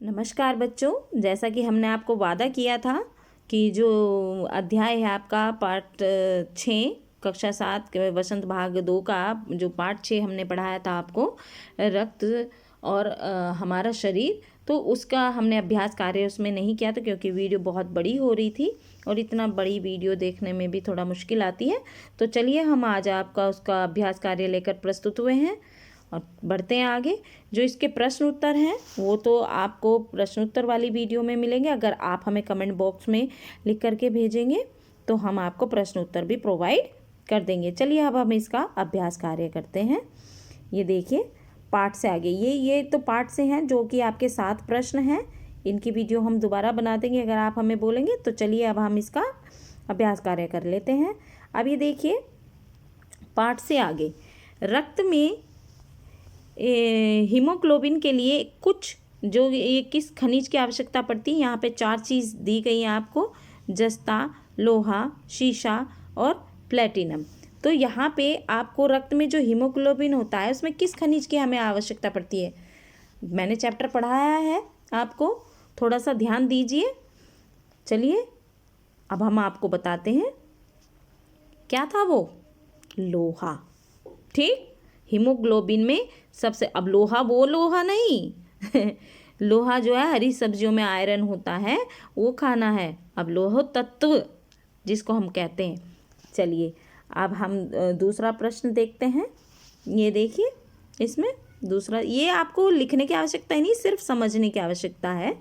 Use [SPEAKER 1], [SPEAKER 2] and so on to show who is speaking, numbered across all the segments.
[SPEAKER 1] नमस्कार बच्चों, जैसा कि हमने आपको वादा किया था कि जो अध्याय है आपका पाठ 6 कक्षा 7 के वसंत भाग 2 का जो पाठ 6 हमने पढ़ाया था आपको, रक्त और हमारा शरीर, तो उसका हमने अभ्यास कार्य उसमें नहीं किया था क्योंकि वीडियो बहुत बड़ी हो रही थी और इतना बड़ी वीडियो देखने में भी थोड़ा मुश्किल आती है। तो चलिए हम आज आपका उसका अभ्यास कार्य लेकर प्रस्तुत हुए हैं और बढ़ते हैं आगे। जो इसके प्रश्न उत्तर हैं वो तो आपको प्रश्न उत्तर वाली वीडियो में मिलेंगे। अगर आप हमें कमेंट बॉक्स में लिख करके भेजेंगे तो हम आपको प्रश्न उत्तर भी प्रोवाइड कर देंगे। चलिए अब हम इसका अभ्यास कार्य करते हैं। ये देखिए पाठ से आगे, ये तो पाठ से हैं जो कि आपके 7 प्रश्न हैं। इनकी वीडियो हम दोबारा बना देंगे अगर आप हमें बोलेंगे। तो चलिए अब हम इसका अभ्यास कार्य कर लेते हैं। अब ये देखिए पाठ से आगे, रक्त में हीमोग्लोबिन के लिए कुछ जो ये किस खनिज की आवश्यकता पड़ती है, यहाँ पे 4 चीज़ दी गई है आपको, जस्ता, लोहा, शीशा और प्लेटिनम। तो यहाँ पे आपको रक्त में जो हीमोग्लोबिन होता है उसमें किस खनिज की हमें आवश्यकता पड़ती है, मैंने चैप्टर पढ़ाया है आपको, थोड़ा सा ध्यान दीजिए। चलिए अब हम आपको बताते हैं क्या था वो, लोहा। ठीक, हीमोग्लोबिन में सबसे, अब लोहा वो लोहा नहीं लोहा जो है हरी सब्जियों में आयरन होता है वो खाना है। अब लोह तत्व जिसको हम कहते हैं। चलिए अब हम दूसरा प्रश्न देखते हैं। ये देखिए इसमें दूसरा, ये आपको लिखने की आवश्यकता ही नहीं, सिर्फ समझने की आवश्यकता है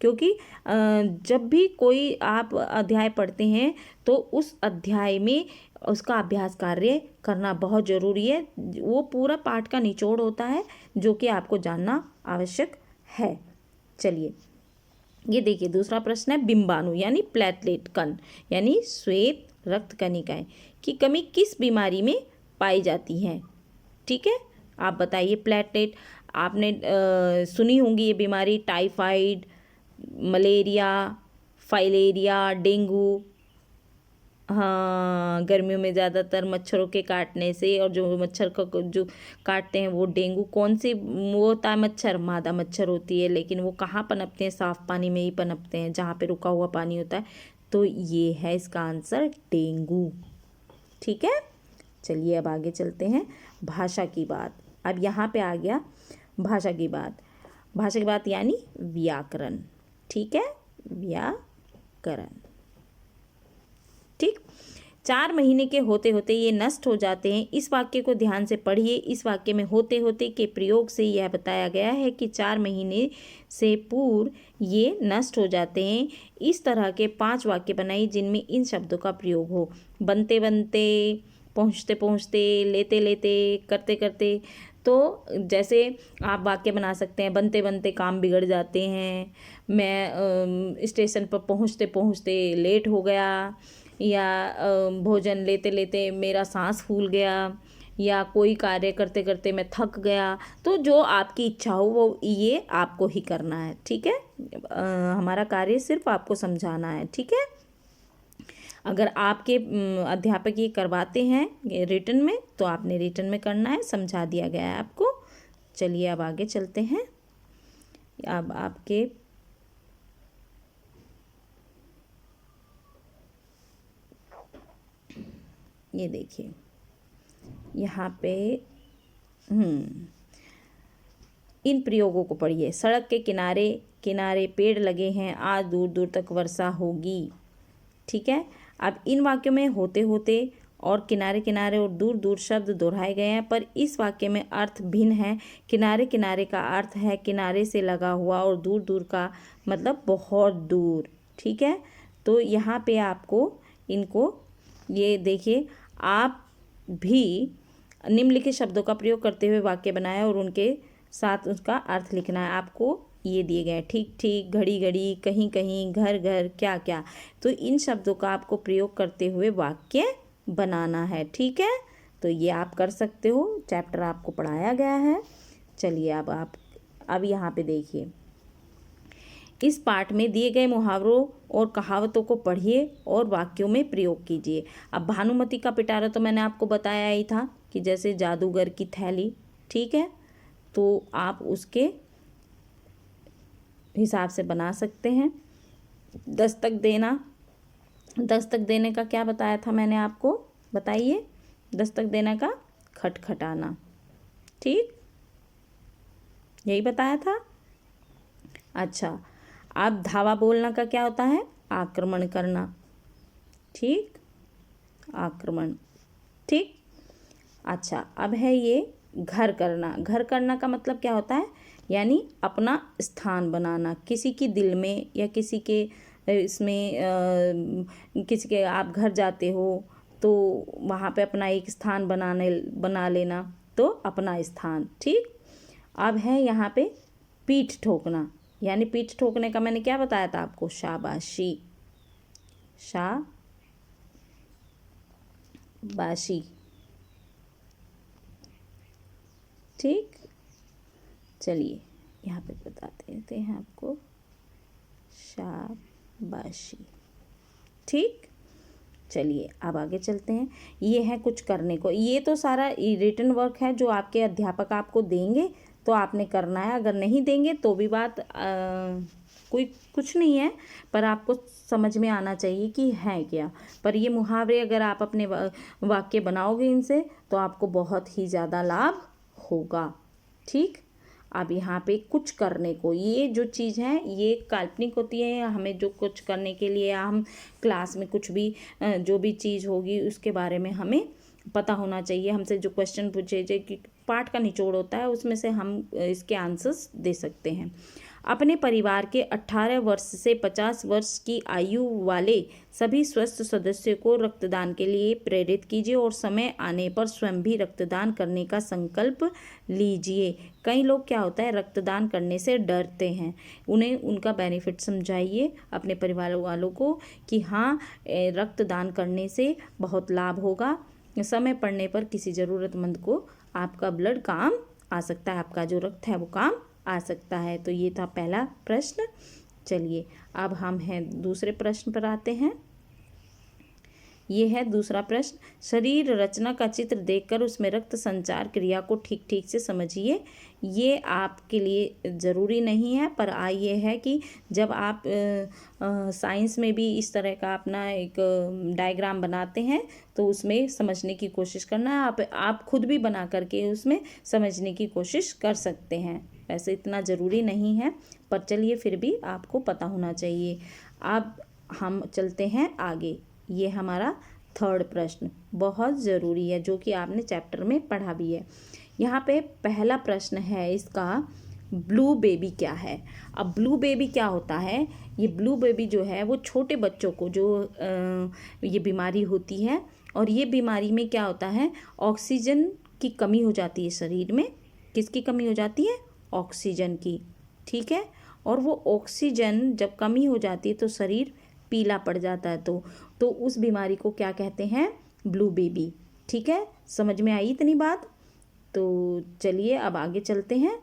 [SPEAKER 1] क्योंकि जब भी कोई आप अध्याय पढ़ते हैं तो उस अध्याय में उसका अभ्यास कार्य करना बहुत ज़रूरी है। वो पूरा पाठ का निचोड़ होता है जो कि आपको जानना आवश्यक है। चलिए ये देखिए दूसरा प्रश्न है, बिंबाणु यानी प्लेटलेट कण यानी श्वेत रक्त कणिकाएं की कमी किस बीमारी में पाई जाती है। ठीक है, आप बताइए। प्लेटलेट आपने सुनी होंगी ये बीमारी, टाइफाइड, मलेरिया, फाइलेरिया, डेंगू। हाँ, गर्मियों में ज़्यादातर मच्छरों के काटने से, और जो मच्छर का जो काटते हैं वो डेंगू, कौन सी वो होता है मच्छर, मादा मच्छर होती है, लेकिन वो कहाँ पनपते हैं, साफ़ पानी में ही पनपते हैं जहाँ पे रुका हुआ पानी होता है। तो ये है इसका आंसर, डेंगू। ठीक है, चलिए अब आगे चलते हैं। भाषा की बात, अब यहाँ पे आ गया भाषा की बात। भाषा की बात यानी व्याकरण। ठीक है, व्याकरण। ठीक, 4 महीने के होते होते ये नष्ट हो जाते हैं। इस वाक्य को ध्यान से पढ़िए। इस वाक्य में होते होते के प्रयोग से यह बताया गया है कि 4 महीने से पूर्व ये नष्ट हो जाते हैं। इस तरह के 5 वाक्य बनाइए जिनमें इन शब्दों का प्रयोग हो। बनते बनते, पहुँचते पहुँचते, लेते लेते, करते करते। तो जैसे आप वाक्य बना सकते हैं, बनते बनते काम बिगड़ जाते हैं, मैं स्टेशन पर पहुँचते पहुँचते लेट हो गया, या भोजन लेते लेते मेरा सांस फूल गया, या कोई कार्य करते करते मैं थक गया। तो जो आपकी इच्छा हो वो ये आपको ही करना है। ठीक है, हमारा कार्य सिर्फ आपको समझाना है। ठीक है, अगर आपके अध्यापक ये करवाते हैं रिटन में तो आपने रिटन में करना है, समझा दिया गया है आपको। चलिए अब आगे चलते हैं। अब आपके ये देखिए यहाँ पे इन प्रयोगों को पढ़िए। सड़क के किनारे किनारे पेड़ लगे हैं, आज दूर दूर तक वर्षा होगी। ठीक है, अब इन वाक्यों में होते होते और किनारे किनारे और दूर दूर शब्द दोहराए गए हैं, पर इस वाक्य में अर्थ भिन्न है। किनारे किनारे का अर्थ है किनारे से लगा हुआ, और दूर दूर का मतलब बहुत दूर। ठीक है, तो यहाँ पे आपको इनको ये देखिए, आप भी निम्नलिखित शब्दों का प्रयोग करते हुए वाक्य बनाएं और उनके साथ उसका अर्थ लिखना है। आपको ये दिए गए ठीक ठीक, घड़ी घड़ी, कहीं कहीं, घर घर, क्या क्या। तो इन शब्दों का आपको प्रयोग करते हुए वाक्य बनाना है। ठीक है, तो ये आप कर सकते हो, चैप्टर आपको पढ़ाया गया है। चलिए अब यहाँ पे देखिए, इस पाठ में दिए गए मुहावरों और कहावतों को पढ़िए और वाक्यों में प्रयोग कीजिए। अब भानुमति का पिटारा तो मैंने आपको बताया ही था कि जैसे जादूगर की थैली। ठीक है, तो आप उसके हिसाब से बना सकते हैं। दस्तक देना, दस्तक देने का क्या बताया था मैंने आपको, बताइए। दस्तक देने का खटखटाना, ठीक, यही बताया था। अच्छा, अब धावा बोलना का क्या होता है, आक्रमण करना, ठीक, आक्रमण, ठीक। अच्छा, अब है ये घर करना। घर करना का मतलब क्या होता है, यानी अपना स्थान बनाना किसी की दिल में या किसी के इसमें किसी के आप घर जाते हो तो वहाँ पे अपना एक स्थान बना लेना, तो अपना स्थान, ठीक। अब है यहाँ पे पीठ ठोकना, यानी पीठ ठोकने का मैंने क्या बताया था आपको, शाबाशी, शाबाशी, ठीक। चलिए यहाँ पे बता देते हैं आपको, शाबाशी, ठीक। चलिए अब आगे चलते हैं। ये है कुछ करने को, ये तो सारा रिटन वर्क है जो आपके अध्यापक आपको देंगे तो आपने करना है, अगर नहीं देंगे तो भी बात कोई कुछ नहीं है, पर आपको समझ में आना चाहिए कि है क्या। पर ये मुहावरे अगर आप अपने वाक्य बनाओगे इनसे तो आपको बहुत ही ज़्यादा लाभ होगा, ठीक। अब यहाँ पे कुछ करने को, ये जो चीज़ है ये काल्पनिक होती है, हमें जो कुछ करने के लिए हम क्लास में कुछ भी जो भी चीज़ होगी उसके बारे में हमें पता होना चाहिए। हमसे जो क्वेश्चन पूछे जाए कि पाठ का निचोड़ होता है उसमें से हम इसके आंसर्स दे सकते हैं। अपने परिवार के 18 वर्ष से 50 वर्ष की आयु वाले सभी स्वस्थ सदस्यों को रक्तदान के लिए प्रेरित कीजिए और समय आने पर स्वयं भी रक्तदान करने का संकल्प लीजिए। कई लोग क्या होता है रक्तदान करने से डरते हैं, उन्हें उनका बेनिफिट समझाइए अपने परिवार वालों को कि हाँ रक्तदान करने से बहुत लाभ होगा, समय पड़ने पर किसी ज़रूरतमंद को आपका ब्लड काम आ सकता है, आपका जो रक्त है वो काम आ सकता है। तो ये था पहला प्रश्न। चलिए अब हम हैं दूसरे प्रश्न पर आते हैं। ये है दूसरा प्रश्न, शरीर रचना का चित्र देखकर उसमें रक्त संचार क्रिया को ठीक ठीक से समझिए। ये आपके लिए ज़रूरी नहीं है, पर ये है कि जब आप साइंस में भी इस तरह का अपना एक डायग्राम बनाते हैं तो उसमें समझने की कोशिश करना है। आप खुद भी बना करके उसमें समझने की कोशिश कर सकते हैं, वैसे इतना ज़रूरी नहीं है, पर चलिए फिर भी आपको पता होना चाहिए। अब हम चलते हैं आगे। ये हमारा थर्ड प्रश्न बहुत ज़रूरी है जो कि आपने चैप्टर में पढ़ा भी है। यहाँ पे पहला प्रश्न है इसका, ब्लू बेबी क्या है। अब ब्लू बेबी क्या होता है, ये ब्लू बेबी जो है वो छोटे बच्चों को जो ये बीमारी होती है, और ये बीमारी में क्या होता है ऑक्सीजन की कमी हो जाती है शरीर में। किसकी कमी हो जाती है, ऑक्सीजन की, ठीक है। और वो ऑक्सीजन जब कमी हो जाती है तो शरीर पीला पड़ जाता है, तो उस बीमारी को क्या कहते हैं, ब्लू बेबी, ठीक है। समझ में आई इतनी बात, तो चलिए अब आगे चलते हैं।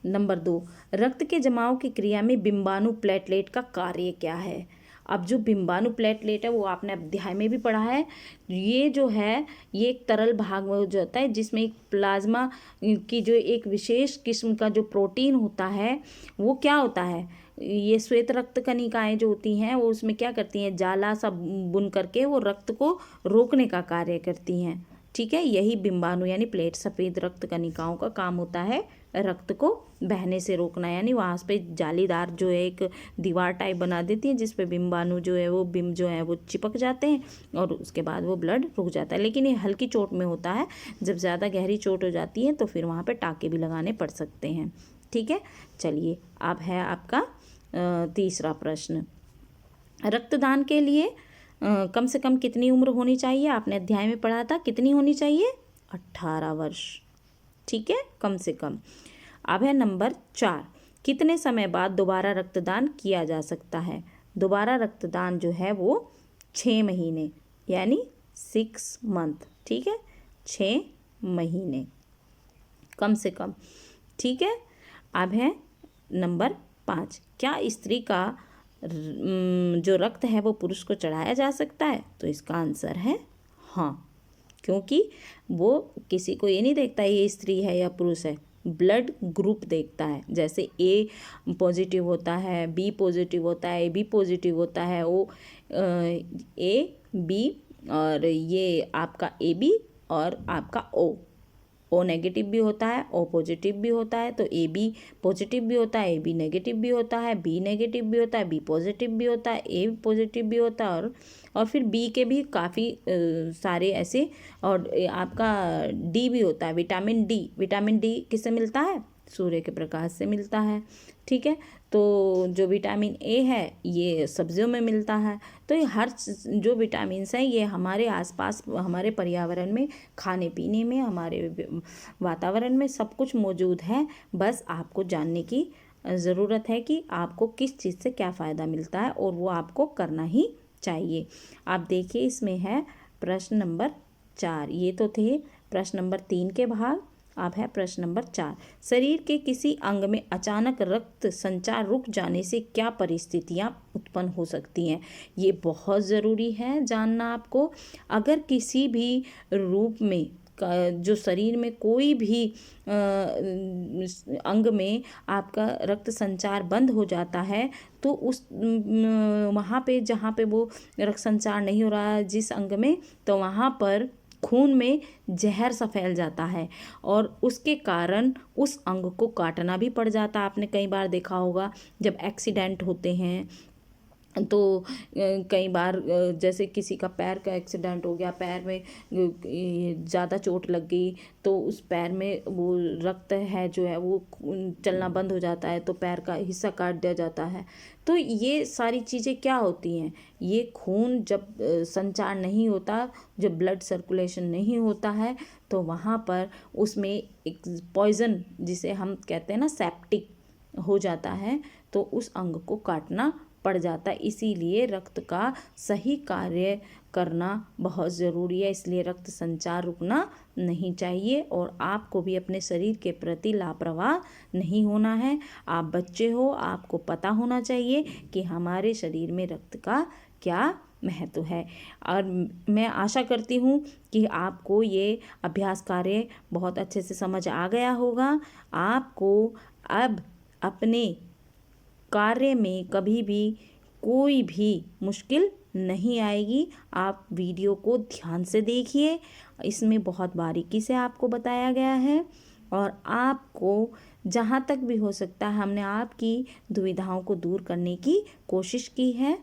[SPEAKER 1] नंबर 2, रक्त के जमाव की क्रिया में बिंबाणु प्लेटलेट का कार्य क्या है। अब जो बिंबाणु प्लेटलेट है वो आपने अध्याय में भी पढ़ा है। ये जो है ये एक तरल भाग में जो होता है जिसमें एक प्लाज्मा की जो एक विशेष किस्म का जो प्रोटीन होता है वो क्या होता है, ये श्वेत रक्त कणिकाएं जो होती हैं वो उसमें क्या करती हैं, जाला सा बुन करके वो रक्त को रोकने का कार्य करती हैं, ठीक है। यही बिंबाणु यानी प्लेट सफ़ेद रक्त कणिकाओं का काम होता है रक्त को बहने से रोकना, यानी वहाँ पे जालीदार जो है एक दीवार टाइप बना देती है जिस पे बिंबाणु जो है वो बिंब जो है वो चिपक जाते हैं और उसके बाद वो ब्लड रुक जाता है। लेकिन ये हल्की चोट में होता है, जब ज़्यादा गहरी चोट हो जाती है तो फिर वहाँ पे टाँके भी लगाने पड़ सकते हैं, ठीक है। चलिए अब है आपका तीसरा प्रश्न, रक्तदान के लिए कम से कम कितनी उम्र होनी चाहिए। आपने अध्याय में पढ़ा था कितनी होनी चाहिए, 18 वर्ष, ठीक है, कम से कम। अब है नंबर 4, कितने समय बाद दोबारा रक्तदान किया जा सकता है। दोबारा रक्तदान जो है वो 6 महीने यानी 6 मंथ, ठीक है, 6 महीने कम से कम, ठीक है। अब है नंबर 5, क्या स्त्री का जो रक्त है वो पुरुष को चढ़ाया जा सकता है। तो इसका आंसर है हाँ, क्योंकि वो किसी को ये नहीं देखता ये स्त्री है या पुरुष है, ब्लड ग्रुप देखता है। जैसे ए पॉजिटिव होता है, बी पॉजिटिव होता है, ए बी पॉजिटिव होता है, ओ ए बी, और ये आपका ए बी और आपका ओ नेगेटिव भी होता है, ओ पॉजिटिव भी होता है। तो ए बी पॉजिटिव भी होता है, ए बी नेगेटिव भी होता है, बी नेगेटिव भी होता है, बी पॉजिटिव भी होता है, ए पॉजिटिव भी होता है, और फिर बी के भी काफ़ी सारे ऐसे, और आपका डी भी होता है, विटामिन डी किससे मिलता है? सूर्य के प्रकाश से मिलता है। ठीक है, तो जो विटामिन ए है ये सब्जियों में मिलता है। तो ये हर जो विटामिन्स हैं ये हमारे आसपास, हमारे पर्यावरण में, खाने पीने में, हमारे वातावरण में सब कुछ मौजूद है। बस आपको जानने की ज़रूरत है कि आपको किस चीज़ से क्या फ़ायदा मिलता है, और वो आपको करना ही चाहिए। आप देखिए इसमें है प्रश्न नंबर 4। ये तो थे प्रश्न नंबर 3 के भाग। अब है प्रश्न नंबर 4। शरीर के किसी अंग में अचानक रक्त संचार रुक जाने से क्या परिस्थितियां उत्पन्न हो सकती हैं? ये बहुत ज़रूरी है जानना आपको। अगर किसी भी रूप में जो शरीर में कोई भी अंग में आपका रक्त संचार बंद हो जाता है, तो उस वहाँ पे जहाँ पे वो रक्त संचार नहीं हो रहा है जिस अंग में, तो वहाँ पर खून में जहर सा फैल जाता है, और उसके कारण उस अंग को काटना भी पड़ जाता है। आपने कई बार देखा होगा जब एक्सीडेंट होते हैं, तो कई बार जैसे किसी का पैर का एक्सीडेंट हो गया, पैर में ज़्यादा चोट लग गई, तो उस पैर में वो रक्त है जो है वो चलना बंद हो जाता है, तो पैर का हिस्सा काट दिया जाता है। तो ये सारी चीज़ें क्या होती हैं? ये खून जब संचार नहीं होता, जब ब्लड सर्कुलेशन नहीं होता है, तो वहाँ पर उसमें एक पॉइज़न जिसे हम कहते हैं ना, सेप्टिक हो जाता है, तो उस अंग को काटना पड़ जाता है। इसीलिए रक्त का सही कार्य करना बहुत ज़रूरी है। इसलिए रक्त संचार रुकना नहीं चाहिए, और आपको भी अपने शरीर के प्रति लापरवाह नहीं होना है। आप बच्चे हो, आपको पता होना चाहिए कि हमारे शरीर में रक्त का क्या महत्व है। और मैं आशा करती हूँ कि आपको ये अभ्यास कार्य बहुत अच्छे से समझ आ गया होगा। आपको अब अपने कार्य में कभी भी कोई भी मुश्किल नहीं आएगी। आप वीडियो को ध्यान से देखिए, इसमें बहुत बारीकी से आपको बताया गया है, और आपको जहाँ तक भी हो सकता है हमने आपकी दुविधाओं को दूर करने की कोशिश की है।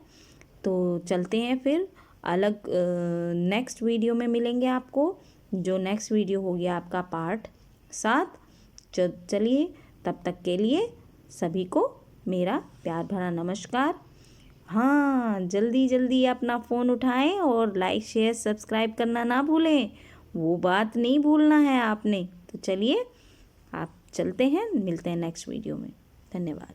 [SPEAKER 1] तो चलते हैं फिर अलग नेक्स्ट वीडियो में मिलेंगे आपको, जो नेक्स्ट वीडियो हो गया आपका पार्ट 7। चलिए, तब तक के लिए सभी को मेरा प्यार भरा नमस्कार। हाँ, जल्दी जल्दी अपना फ़ोन उठाएं और लाइक शेयर सब्सक्राइब करना ना भूलें, वो बात नहीं भूलना है आपने। तो चलिए, आप चलते हैं, मिलते हैं नेक्स्ट वीडियो में। धन्यवाद।